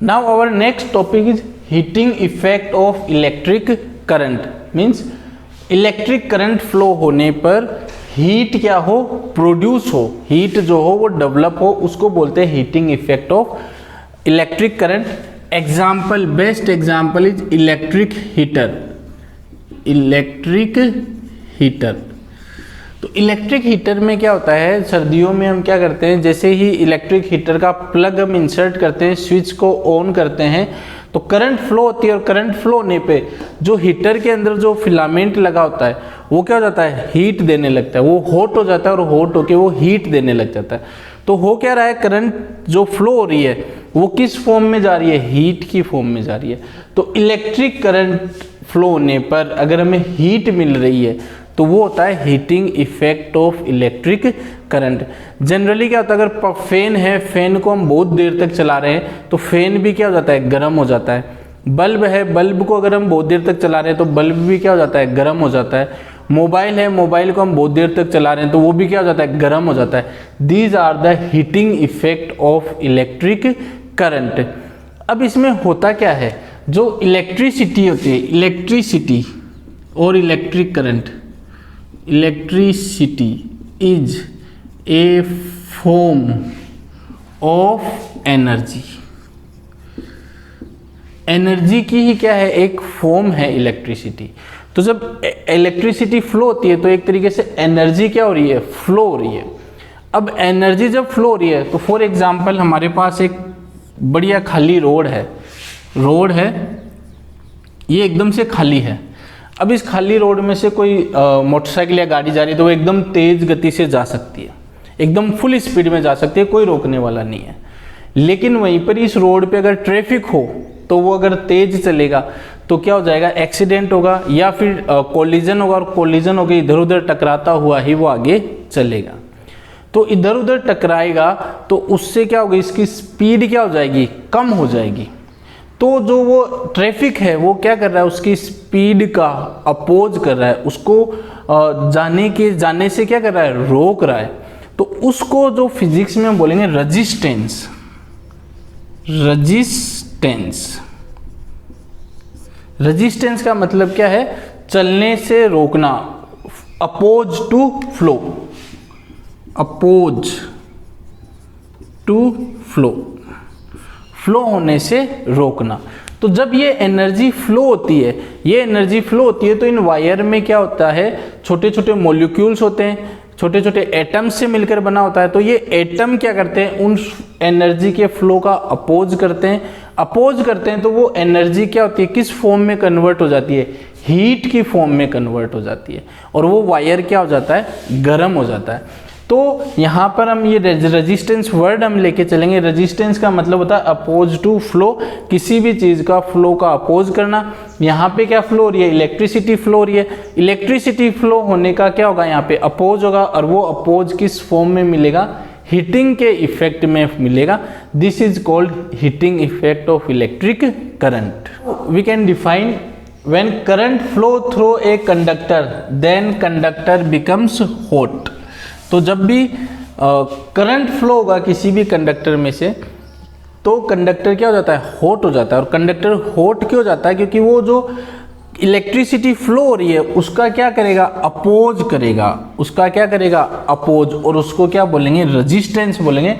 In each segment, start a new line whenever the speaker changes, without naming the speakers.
Now our next topic is heating effect of electric current. Means electric current flow होने पर heat क्या हो, produce हो, heat जो हो वो डेवलप हो, उसको बोलते हैं heating effect of electric current. Example, best example is electric heater. Electric heater, तो इलेक्ट्रिक हीटर में क्या होता है, सर्दियों में हम क्या करते हैं, जैसे ही इलेक्ट्रिक हीटर का प्लग हम इंसर्ट करते हैं, स्विच को ऑन करते हैं, तो करंट फ्लो होती है और करंट फ्लो होने पे जो हीटर के अंदर जो फिलामेंट लगा होता है वो क्या हो जाता है, हीट देने लगता है, वो हॉट हो जाता है और हॉट होके वो हीट देने लग जाता है। तो हो क्या रहा है, करंट जो फ्लो हो रही है वो किस फॉर्म में जा रही है, हीट की फॉर्म में जा रही है। तो इलेक्ट्रिक करंट फ्लो होने पर अगर हमें हीट मिल रही है तो वो होता है heating effect of electric current. Generally क्या होता है, अगर फैन है, फैन को हम बहुत देर तक चला रहे हैं तो फैन भी क्या हो जाता है, गर्म हो जाता है। बल्ब है, बल्ब को अगर हम बहुत देर तक चला रहे हैं तो बल्ब भी क्या हो जाता है, गर्म हो जाता है। मोबाइल है, मोबाइल को हम बहुत देर तक चला रहे हैं तो वो भी क्या हो जाता है, गर्म हो जाता है। These are the heating effect of electric current. अब इसमें होता क्या है, जो इलेक्ट्रिसिटी होती है, इलेक्ट्रिसिटी और electric current, electricity is a form of energy. Energy की ही क्या है, एक फॉर्म है इलेक्ट्रिसिटी। तो जब इलेक्ट्रिसिटी फ्लो होती है तो एक तरीके से एनर्जी क्या हो रही है, फ्लो हो रही है। अब एनर्जी जब फ्लो हो रही है तो फॉर एग्जांपल हमारे पास एक बढ़िया खाली रोड है, ये एकदम से खाली है। अब इस खाली रोड में से कोई मोटरसाइकिल या गाड़ी जा रही है तो वो एकदम तेज गति से जा सकती है, एकदम फुल स्पीड में जा सकती है, कोई रोकने वाला नहीं है। लेकिन वहीं पर इस रोड पे अगर ट्रैफिक हो तो वो अगर तेज चलेगा तो क्या हो जाएगा, एक्सीडेंट होगा या फिर कोलिजन होगा, और कोलिजन होकर इधर उधर टकराता हुआ ही वो आगे चलेगा। तो इधर उधर टकराएगा तो उससे क्या होगा, इसकी स्पीड क्या हो जाएगी, कम हो जाएगी। तो जो वो ट्रैफिक है वो क्या कर रहा है, उसकी स्पीड का अपोज कर रहा है, उसको जाने से क्या कर रहा है, रोक रहा है। तो उसको जो फिजिक्स में हम बोलेंगे रेजिस्टेंस। रेजिस्टेंस का मतलब क्या है, चलने से रोकना, oppose to flow, oppose to flow होने से रोकना। तो जब ये एनर्जी फ्लो होती है, तो इन वायर में क्या होता है, छोटे छोटे मॉलिक्यूल्स होते हैं, छोटे छोटे एटम्स से मिलकर बना होता है। तो ये एटम क्या करते हैं, उन एनर्जी के फ्लो का अपोज करते हैं। तो वो एनर्जी क्या होती है, किस फॉर्म में कन्वर्ट हो जाती है, हीट की फॉर्म में कन्वर्ट हो जाती है, और वो वायर क्या हो जाता है, गर्म हो जाता है। तो यहाँ पर हम ये रेजिस्टेंस वर्ड हम लेके चलेंगे। रेजिस्टेंस का मतलब होता है अपोज टू फ्लो, किसी भी चीज का फ्लो का अपोज करना। यहाँ पे क्या फ्लो हो रही है, इलेक्ट्रिसिटी फ्लो हो रही है। इलेक्ट्रिसिटी फ्लो होने का क्या होगा, यहाँ पे अपोज होगा, और वो अपोज किस फॉर्म में मिलेगा, हीटिंग के इफेक्ट में मिलेगा। This is called heating effect of electric current. We can define when current flow through a conductor then conductor becomes hot. तो जब भी करंट फ्लो होगा किसी भी कंडक्टर में से तो कंडक्टर क्या हो जाता है, हॉट हो जाता है। और कंडक्टर हॉट क्यों हो जाता है, क्योंकि वो जो इलेक्ट्रिसिटी फ्लो हो रही है उसका क्या करेगा, अपोज करेगा, उसका क्या करेगा, अपोज, और उसको क्या बोलेंगे, रेजिस्टेंस बोलेंगे।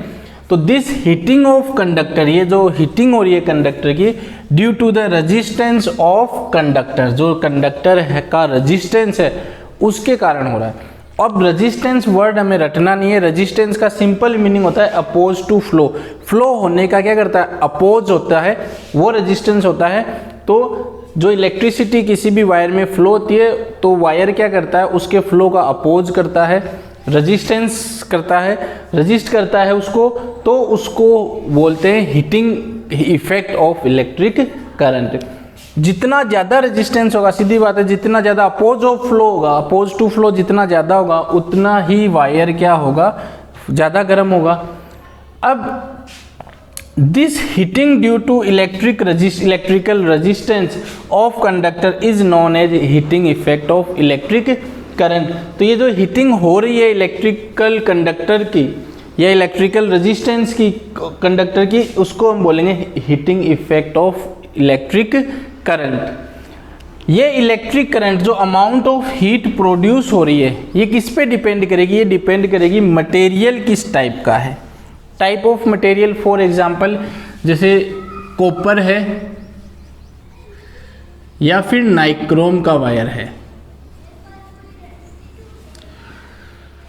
तो दिस हीटिंग ऑफ कंडक्टर, ये जो हीटिंग हो रही है कंडक्टर की, due to the resistance of conductor, जो कंडक्टर है का रेजिस्टेंस है उसके कारण हो रहा है। अब रेजिस्टेंस वर्ड हमें रटना नहीं है। रेजिस्टेंस का सिंपल मीनिंग होता है अपोज टू फ्लो। फ्लो होने का क्या करता है, अपोज होता है, वो रेजिस्टेंस होता है। तो जो इलेक्ट्रिसिटी किसी भी वायर में फ्लो होती है तो वायर क्या करता है, उसके फ्लो का अपोज करता है, रेजिस्टेंस करता है, रेजिस्ट करता है उसको, तो उसको बोलते हैं heating effect of electric current. जितना ज़्यादा रेजिस्टेंस होगा, सीधी बात है, जितना ज़्यादा अपोज ऑफ फ्लो होगा, अपोज टू फ्लो जितना ज़्यादा होगा उतना ही वायर क्या होगा, ज़्यादा गर्म होगा। अब this heating due to electrical resistance of conductor is known as heating effect of electric current. तो ये जो हीटिंग हो रही है इलेक्ट्रिकल कंडक्टर की, या इलेक्ट्रिकल रेजिस्टेंस की कंडक्टर की, उसको हम बोलेंगे heating effect of electric current. ये इलेक्ट्रिक करंट जो अमाउंट ऑफ हीट प्रोड्यूस हो रही है ये किस पे डिपेंड करेगी? ये डिपेंड करेगी मटेरियल किस टाइप का है, type of material. For example जैसे कॉपर है या फिर नाइक्रोम का वायर है,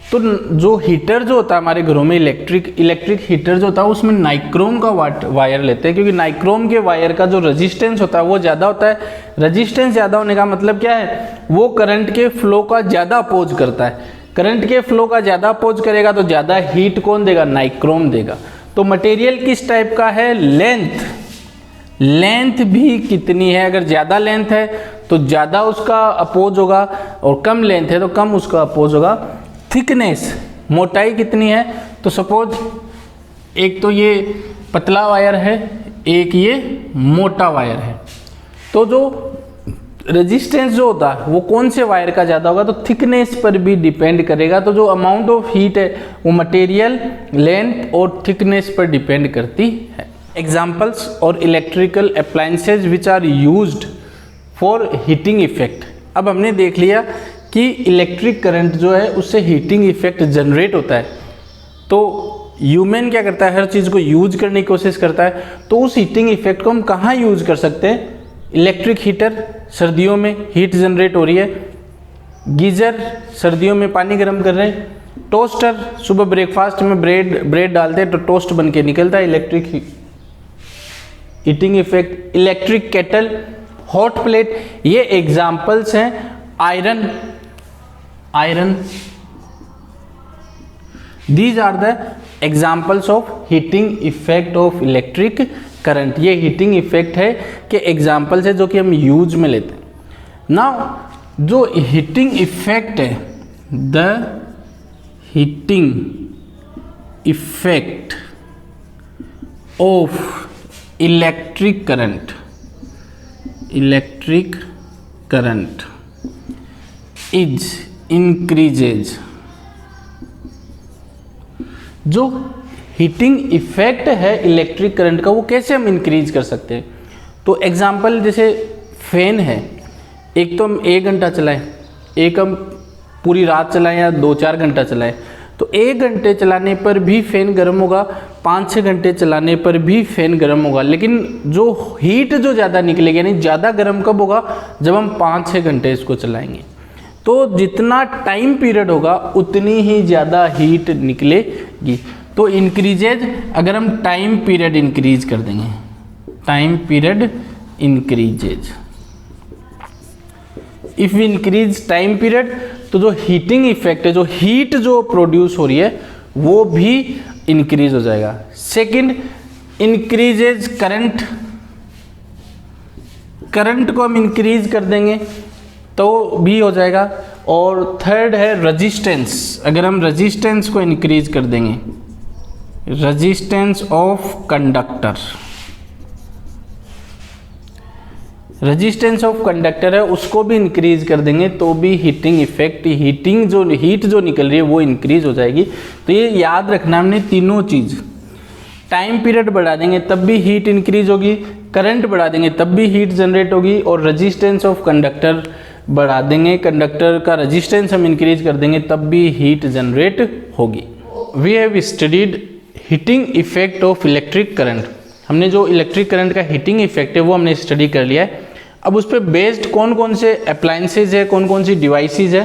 तो जो हीटर जो होता है हमारे घरों में इलेक्ट्रिक हीटर जो होता है उसमें नाइक्रोम का वायर लेते हैं, क्योंकि नाइक्रोम के वायर का जो रेजिस्टेंस होता है वो ज़्यादा होता है। रेजिस्टेंस ज़्यादा होने का मतलब क्या है? वो करंट के फ्लो का ज़्यादा अपोज करता है। करंट के फ्लो का ज़्यादा अपोज करेगा तो ज़्यादा हीट कौन देगा? नाइक्रोम देगा। तो मटेरियल किस टाइप का है? लेंथ भी कितनी है? अगर ज़्यादा लेंथ है तो ज़्यादा उसका अपोज होगा, और कम लेंथ है तो कम उसका अपोज होगा। थिकनेस, मोटाई कितनी है? तो सपोज एक तो ये पतला वायर है, एक ये मोटा वायर है, तो जो रेजिस्टेंस जो होता है वो कौन से वायर का ज़्यादा होगा? तो थिकनेस पर भी डिपेंड करेगा। तो जो अमाउंट ऑफ हीट है वो मटेरियल, लेंथ और थिकनेस पर डिपेंड करती है। एग्जाम्पल्स और electrical appliances which are used for heating effect. अब हमने देख लिया कि इलेक्ट्रिक करंट जो है उससे हीटिंग इफेक्ट जनरेट होता है, तो ह्यूमन क्या करता है? हर चीज़ को यूज करने की कोशिश करता है। तो उस हीटिंग इफेक्ट को हम कहाँ यूज कर सकते हैं? इलेक्ट्रिक हीटर, सर्दियों में हीट जनरेट हो रही है। गीजर, सर्दियों में पानी गर्म कर रहे हैं। टोस्टर, सुबह ब्रेकफास्ट में ब्रेड डालते हैं तो टोस्ट बन के निकलता है, electric heating effect. Electric kettle, hot plate, ये एग्जाम्पल्स हैं। Iron, these are the examples of heating effect of electric current। ये heating effect है कि examples है जो कि हम यूज में लेते हैं। Now जो heating effect है, the heating effect of electric current is increases। जो हीटिंग इफेक्ट है इलेक्ट्रिक करंट का वो कैसे हम इंक्रीज कर सकते हैं? तो एग्जांपल जैसे फैन है, एक तो हम 1 घंटा चलाएं, एक हम पूरी रात चलाएं या 2-4 घंटा चलाएं, तो 1 घंटे चलाने पर भी फैन गर्म होगा, 5-6 घंटे चलाने पर भी फैन गर्म होगा। लेकिन जो हीट जो ज़्यादा निकलेगी, यानी ज़्यादा गर्म कब होगा? जब हम 5-6 घंटे इसको चलाएंगे। तो जितना टाइम पीरियड होगा उतनी ही ज़्यादा हीट निकलेगी। तो इंक्रीजेज, अगर हम टाइम पीरियड इंक्रीज कर देंगे, time period increases, if we increase time period, तो जो हीटिंग इफेक्ट है, जो हीट जो प्रोड्यूस हो रही है वो भी इंक्रीज हो जाएगा। सेकंड, इंक्रीजेज करंट, करंट को हम इंक्रीज कर देंगे तो भी हो जाएगा। और थर्ड है रेजिस्टेंस, अगर हम रेजिस्टेंस को इंक्रीज कर देंगे, resistance of conductor, resistance of conductor है उसको भी इंक्रीज कर देंगे तो भी हीटिंग इफेक्ट, हीट जो निकल रही है वो इंक्रीज हो जाएगी। तो ये याद रखना हमने तीनों चीज़, टाइम पीरियड बढ़ा देंगे तब भी हीट इंक्रीज होगी, करंट बढ़ा देंगे तब भी हीट जनरेट होगी, और रेजिस्टेंस ऑफ कंडक्टर बढ़ा देंगे, कंडक्टर का रेजिस्टेंस हम इंक्रीज कर देंगे तब भी हीट जनरेट होगी। We have studied heating effect of electric current. हमने जो इलेक्ट्रिक करंट का हीटिंग इफेक्ट है वो हमने स्टडी कर लिया है। अब उस पर बेस्ड कौन कौन से अप्लायंसेज है, कौन कौन सी डिवाइसेज है?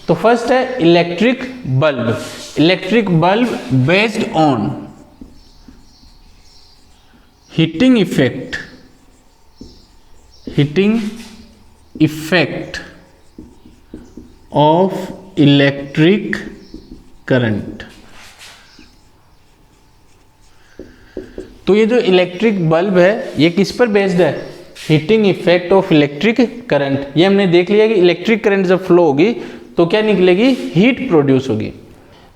तो फर्स्ट है electric bulb. Electric bulb based on heating effect of electric current. तो ये जो इलेक्ट्रिक बल्ब है ये किस पर बेस्ड है? Heating effect of electric current. ये हमने देख लिया कि इलेक्ट्रिक करंट जब फ्लो होगी तो क्या निकलेगी? हीट प्रोड्यूस होगी।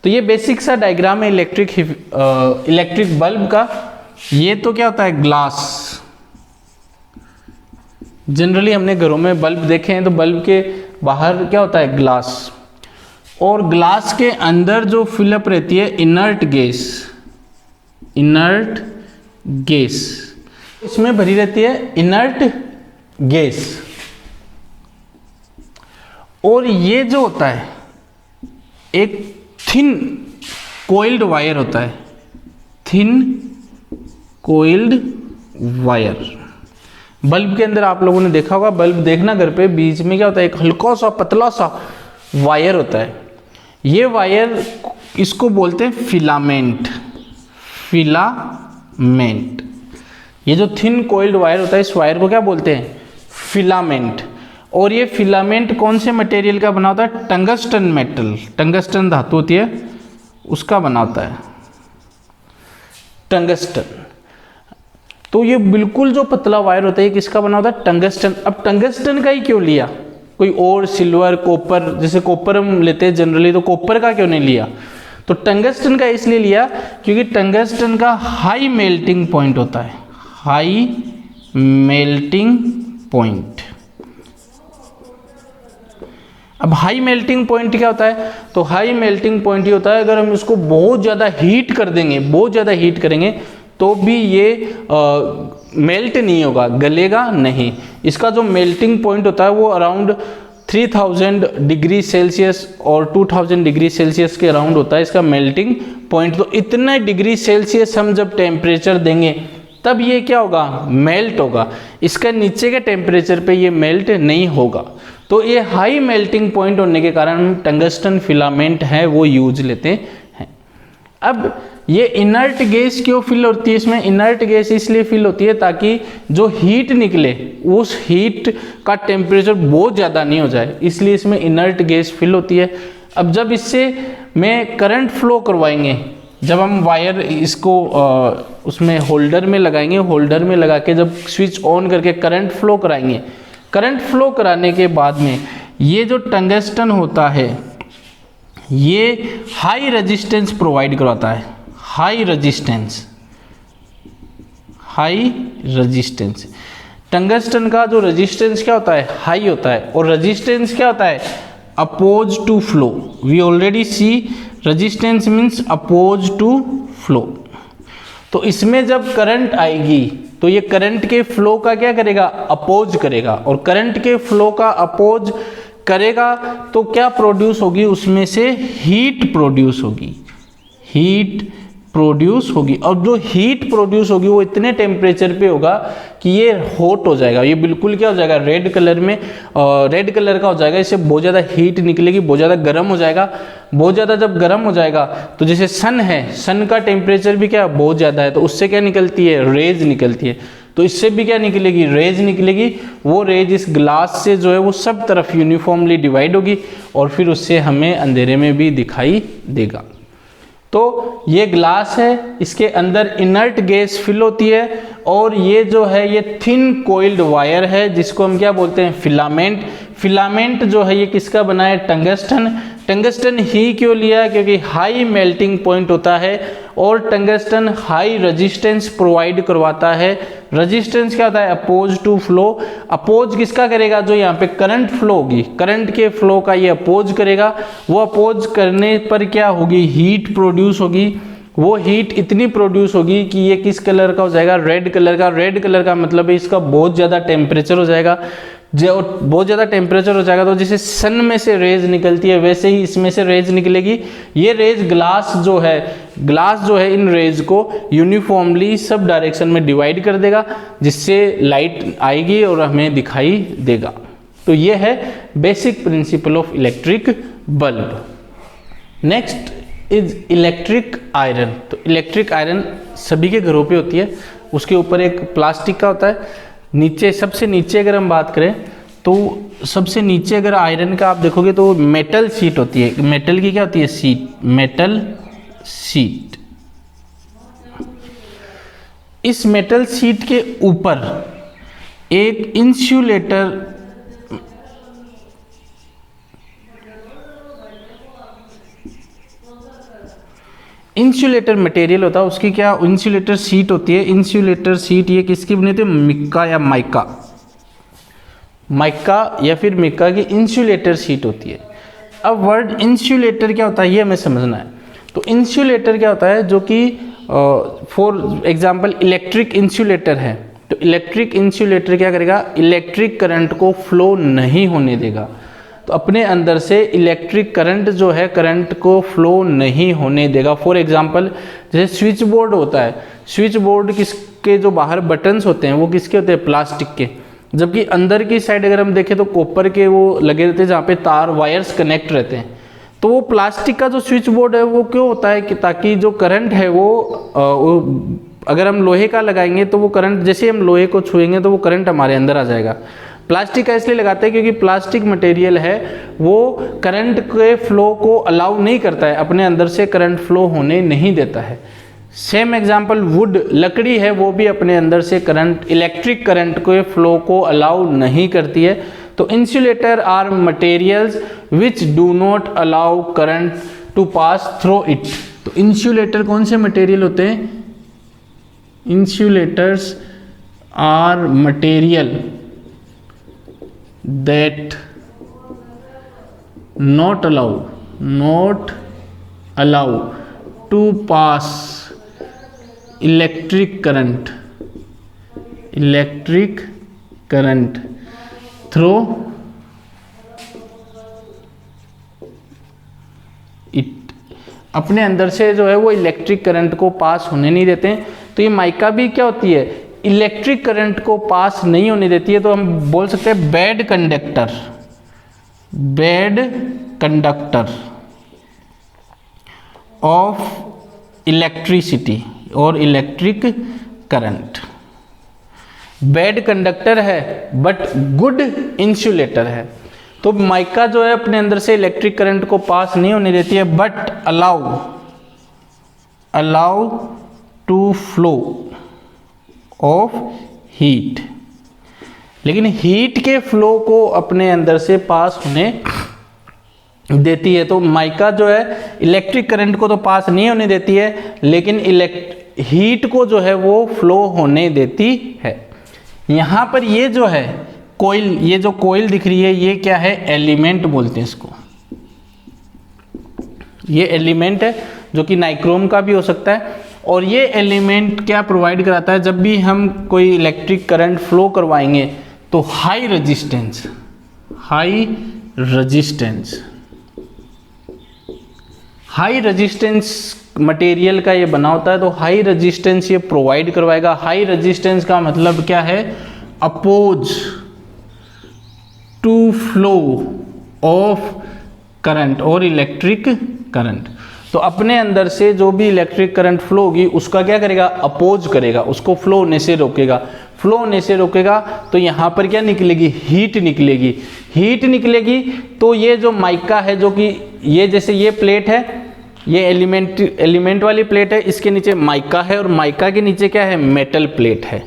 तो ये बेसिक सा डायग्राम है इलेक्ट्रिक बल्ब का। ये तो क्या होता है? ग्लास। जनरली हमने घरों में बल्ब देखे हैं तो बल्ब के बाहर क्या होता है? ग्लास। और ग्लास के अंदर जो फिलअप रहती है इनर्ट गैस, इसमें भरी रहती है इनर्ट गैस। और ये जो होता है एक थिन कोइल्ड वायर होता है, थिन कोइल्ड वायर। बल्ब के अंदर आप लोगों ने देखा होगा, बल्ब देखना घर पे, बीच में क्या होता है, एक हल्का सा पतला सा वायर होता है। ये वायर, इसको बोलते हैं फिलामेंट। ये जो थिन कोइल्ड वायर होता है, इस वायर को क्या बोलते हैं, फिलामेंट। और ये फिलामेंट कौन से मटेरियल का बना होता है, टंगस्टन मेटल, टंगस्टन धातु होती है उसका बना होता है, टंगस्टन। तो ये बिल्कुल जो पतला वायर होता है, किसका बना होता है, टंगस्टन। अब टंगस्टन का ही क्यों लिया, कोई और सिल्वर, कॉपर, जैसे कॉपर हम लेते हैं जनरली, तो कॉपर का क्यों नहीं लिया, तो टंगस्टन का इसलिए लिया क्योंकि टंगस्टन का हाई मेल्टिंग पॉइंट होता है, हाई मेल्टिंग पॉइंट। अब हाई मेल्टिंग पॉइंट क्या होता है, तो हाई मेल्टिंग पॉइंट ये होता है अगर हम इसको बहुत ज़्यादा हीट कर देंगे, बहुत ज़्यादा हीट करेंगे तो भी ये मेल्ट नहीं होगा, गलेगा नहीं। इसका जो मेल्टिंग पॉइंट होता है वो अराउंड 3000 डिग्री सेल्सियस और 2000 डिग्री सेल्सियस के अराउंड होता है इसका मेल्टिंग पॉइंट। तो इतना डिग्री सेल्सियस हम जब टेम्परेचर देंगे तब ये क्या होगा, मेल्ट होगा। इसका नीचे के टेम्परेचर पे ये मेल्ट नहीं होगा। तो ये हाई मेल्टिंग पॉइंट होने के कारण हम टंगस्टन फिलामेंट है वो यूज लेते हैं। अब ये इनर्ट गैस क्यों फिल होती है, इसमें इनर्ट गैस इसलिए फिल होती है ताकि जो हीट निकले उस हीट का टेम्परेचर बहुत ज़्यादा नहीं हो जाए, इसलिए इसमें इनर्ट गैस फिल होती है। अब जब इससे में करंट फ्लो करवाएंगे, जब हम वायर इसको उसमें होल्डर में लगाएंगे, होल्डर में लगा के जब स्विच ऑन करके करंट फ्लो कराएंगे, करंट फ्लो कराने के बाद में ये जो टंगस्टन होता है ये हाई रेजिस्टेंस प्रोवाइड करवाता है, हाई रेजिस्टेंस। टंगस्टन का जो रेजिस्टेंस क्या होता है, हाई होता है। और रेजिस्टेंस क्या होता है, oppose to flow. We already see resistance means oppose to flow. तो इसमें जब करंट आएगी तो ये करंट के फ्लो का क्या करेगा, अपोज करेगा। और करंट के फ्लो का अपोज करेगा तो क्या प्रोड्यूस होगी, उसमें से हीट प्रोड्यूस होगी। और जो हीट प्रोड्यूस होगी वो इतने टेम्परेचर पे होगा कि ये हॉट हो जाएगा, ये बिल्कुल क्या हो जाएगा, रेड कलर में, रेड कलर का हो जाएगा। इससे बहुत ज़्यादा हीट निकलेगी, बहुत ज़्यादा गर्म हो जाएगा। बहुत ज़्यादा जब गर्म हो जाएगा तो जैसे सन है, सन का टेम्परेचर भी क्या बहुत ज़्यादा है, तो उससे क्या निकलती है, रेज निकलती है। तो इससे भी क्या निकलेगी, रेज निकलेगी। वो रेज इस ग्लास से जो है वो सब तरफ यूनिफॉर्मली डिवाइड होगी और फिर उससे हमें अंधेरे में भी दिखाई देगा। तो ये ग्लास है, इसके अंदर इनर्ट गैस फिल होती है और ये जो है ये थिन कोइल्ड वायर है जिसको हम क्या बोलते हैं, फिलामेंट। फिलामेंट जो है ये किसका बना है, टंगस्टन। टंगस्टन ही क्यों लिया, क्योंकि हाई मेल्टिंग पॉइंट होता है और टंगस्टन हाई रेजिस्टेंस प्रोवाइड करवाता है। रेजिस्टेंस क्या होता है, अपोज टू फ्लो। अपोज किसका करेगा, जो यहाँ पे करंट फ्लो होगी, करंट के फ्लो का ये अपोज करेगा। वो अपोज करने पर क्या होगी, हीट प्रोड्यूस होगी। वो हीट इतनी प्रोड्यूस होगी कि ये किस कलर का हो जाएगा, रेड कलर का। रेड कलर का मतलब है इसका बहुत ज़्यादा टेम्परेचर हो जाएगा। जो बहुत ज़्यादा टेम्परेचर हो जाएगा तो जैसे सन में से रेज निकलती है वैसे ही इसमें से रेज निकलेगी। ये रेज ग्लास जो है इन रेज को यूनिफॉर्मली सब डायरेक्शन में डिवाइड कर देगा जिससे लाइट आएगी और हमें दिखाई देगा। तो ये है basic principle of electric bulb. Next is electric iron. तो इलेक्ट्रिक आयरन सभी के घरों पे होती है। उसके ऊपर एक प्लास्टिक का होता है। नीचे, सबसे नीचे अगर हम बात करें तो सबसे नीचे अगर आयरन का आप देखोगे तो मेटल शीट होती है। मेटल की क्या होती है, शीट, मेटल शीट। इस मेटल शीट के ऊपर एक इंसुलेटर मटेरियल होता है। उसकी क्या इंसुलेटर शीट होती है। इंसुलेटर शीट ये किसकी बनी होती है, मिक्का या माइका या फिर मिक्का की इंसुलेटर शीट होती है। अब वर्ड इंसुलेटर क्या होता है ये हमें समझना है। तो इंसुलेटर क्या होता है, जो कि फॉर एग्जांपल इलेक्ट्रिक इंसुलेटर है, तो इलेक्ट्रिक इंसुलेटर क्या करेगा, इलेक्ट्रिक करंट को फ्लो नहीं होने देगा। तो अपने अंदर से इलेक्ट्रिक करंट जो है, करंट को फ्लो नहीं होने देगा। फॉर एग्जांपल जैसे स्विच बोर्ड होता है, स्विच बोर्ड किसके जो बाहर बटन्स होते हैं वो किसके होते हैं, प्लास्टिक के, जबकि अंदर की साइड अगर हम देखें तो कॉपर के वो लगे रहते हैं जहाँ पे तार वायर्स कनेक्ट रहते हैं। तो वो प्लास्टिक का जो स्विच बोर्ड है वो क्यों होता है कि ताकि जो करंट है वो अगर हम लोहे का लगाएंगे तो वो करंट, जैसे हम लोहे को छुएंगे तो वो करंट हमारे अंदर आ जाएगा। प्लास्टिक का इसलिए लगाते हैं क्योंकि प्लास्टिक मटेरियल है वो करंट के फ्लो को अलाउ नहीं करता है, अपने अंदर से करंट फ्लो होने नहीं देता है। सेम एग्जांपल वुड, लकड़ी है, वो भी अपने अंदर से करंट, इलेक्ट्रिक करंट के फ्लो को अलाउ नहीं करती है। तो insulator are materials which do not allow current to pass through it. तो इंसुलेटर कौन से मटेरियल होते हैं, insulators are material that not allow to pass electric current through it। अपने अंदर से जो है वो इलेक्ट्रिक करंट को पास होने नहीं देते हैं। तो ये माइका भी क्या होती है, इलेक्ट्रिक करंट को पास नहीं होने देती है। तो हम बोल सकते हैं बैड कंडक्टर ऑफ इलेक्ट्रिसिटी और इलेक्ट्रिक करंट। बैड कंडक्टर है बट गुड इंसुलेटर है। तो माइका जो है अपने अंदर से इलेक्ट्रिक करंट को पास नहीं होने देती है, but allow to flow of heat, लेकिन हीट के फ्लो को अपने अंदर से पास होने देती है। तो माइका जो है इलेक्ट्रिक करंट को तो पास नहीं होने देती है, लेकिन हीट को जो है वो फ्लो होने देती है। यहाँ पर ये जो है कोयल, ये जो कोयल दिख रही है ये क्या है, एलिमेंट बोलते हैं इसको। ये एलिमेंट है जो कि नाइक्रोम का भी हो सकता है। और ये एलिमेंट क्या प्रोवाइड कराता है, जब भी हम कोई इलेक्ट्रिक करंट फ्लो करवाएंगे तो हाई रेजिस्टेंस मटेरियल का ये बना होता है। तो हाई रेजिस्टेंस ये प्रोवाइड करवाएगा। हाई रेजिस्टेंस का मतलब क्या है, oppose to flow of current और इलेक्ट्रिक करंट। तो अपने अंदर से जो भी इलेक्ट्रिक करंट फ्लो होगी उसका क्या करेगा, अपोज करेगा, उसको फ्लो होने से रोकेगा। फ्लो होने से रोकेगा तो यहाँ पर क्या निकलेगी, हीट निकलेगी। तो ये जो माइका है, जो कि ये जैसे ये प्लेट है, ये एलिमेंट वाली प्लेट है, इसके नीचे माइका है और माइका के नीचे क्या है, मेटल प्लेट है।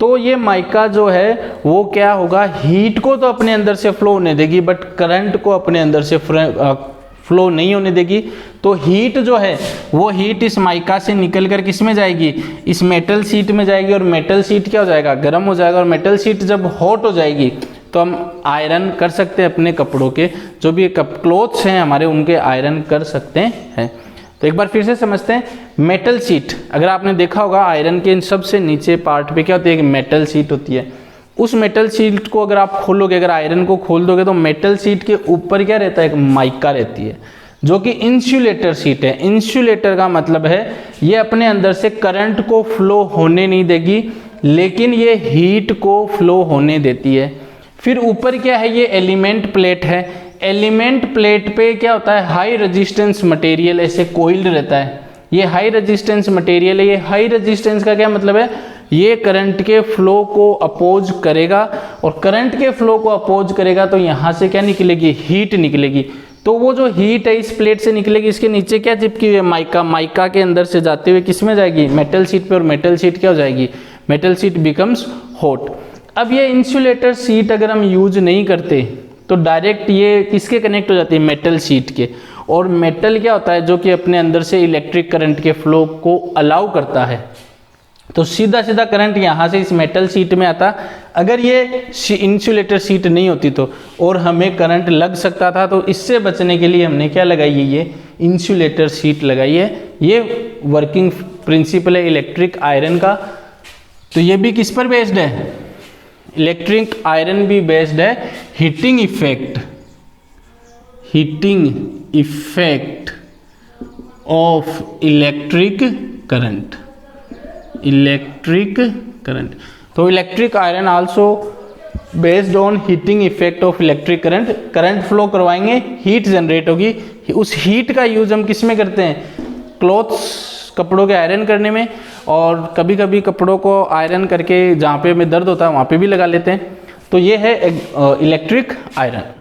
तो ये माइका जो है वो क्या होगा, हीट को तो अपने अंदर से फ्लो होने देगी बट करंट को अपने अंदर से फ्लो नहीं होने देगी। तो हीट जो है वो हीट इस माइका से निकल कर किस में जाएगी, इस मेटल शीट में जाएगी। और मेटल शीट क्या हो जाएगा, गर्म हो जाएगा। और मेटल शीट जब हॉट हो जाएगी तो हम आयरन कर सकते हैं अपने कपड़ों के, जो भी क्लोथ्स हैं हमारे, उनके आयरन कर सकते हैं। तो एक बार फिर से समझते हैं। मेटल शीट, अगर आपने देखा होगा आयरन के सबसे नीचे पार्ट पे क्या होती है, कि मेटल शीट होती है। उस मेटल शीट को अगर आप खोलोगे, अगर आयरन को खोल दोगे तो मेटल शीट के ऊपर क्या रहता है, एक माइका रहती है जो कि इंसुलेटर शीट है। इंसुलेटर का मतलब है ये अपने अंदर से करंट को फ्लो होने नहीं देगी, लेकिन ये हीट को फ्लो होने देती है। फिर ऊपर क्या है, ये एलिमेंट प्लेट है। एलिमेंट प्लेट पे क्या होता है, हाई रेजिस्टेंस मटेरियल ऐसे कोइल्ड रहता है। ये हाई रेजिस्टेंस मटेरियल है। ये हाई रेजिस्टेंस का क्या मतलब है, ये करंट के फ्लो को अपोज करेगा। और करंट के फ्लो को अपोज करेगा तो यहाँ से क्या निकलेगी, हीट निकलेगी। तो वो जो हीट है इस प्लेट से निकलेगी, इसके नीचे क्या चिपकी हुई है, माइका। माइका के अंदर से जाते हुए किस में जाएगी, मेटल शीट पे। और मेटल शीट क्या हो जाएगी, मेटल शीट बिकम्स हॉट। अब ये इंसुलेटर शीट अगर हम यूज नहीं करते तो डायरेक्ट ये किसके कनेक्ट हो जाती है, मेटल शीट के। और मेटल क्या होता है, जो कि अपने अंदर से इलेक्ट्रिक करंट के फ्लो को अलाउ करता है। तो सीधा सीधा करंट यहाँ से इस मेटल शीट में आता। अगर ये इंसुलेटर शीट नहीं होती तो और हमें करंट लग सकता था, तो इससे बचने के लिए हमने क्या लगाई है, ये इंसुलेटर शीट लगाई है। ये वर्किंग प्रिंसिपल है इलेक्ट्रिक आयरन का। तो ये भी किस पर बेस्ड है, इलेक्ट्रिक आयरन भी बेस्ड है heating effect of electric current. तो electric iron also based on heating effect of electric current. Current flow करवाएंगे, हीट जनरेट होगी, उस हीट का यूज हम किस में करते हैं, क्लॉथ्स, कपड़ों के आयरन करने में, और कभी कभी कपड़ों को आयरन करके जहाँ पे हमें दर्द होता है वहाँ पे भी लगा लेते हैं। तो ये है इलेक्ट्रिक आयरन।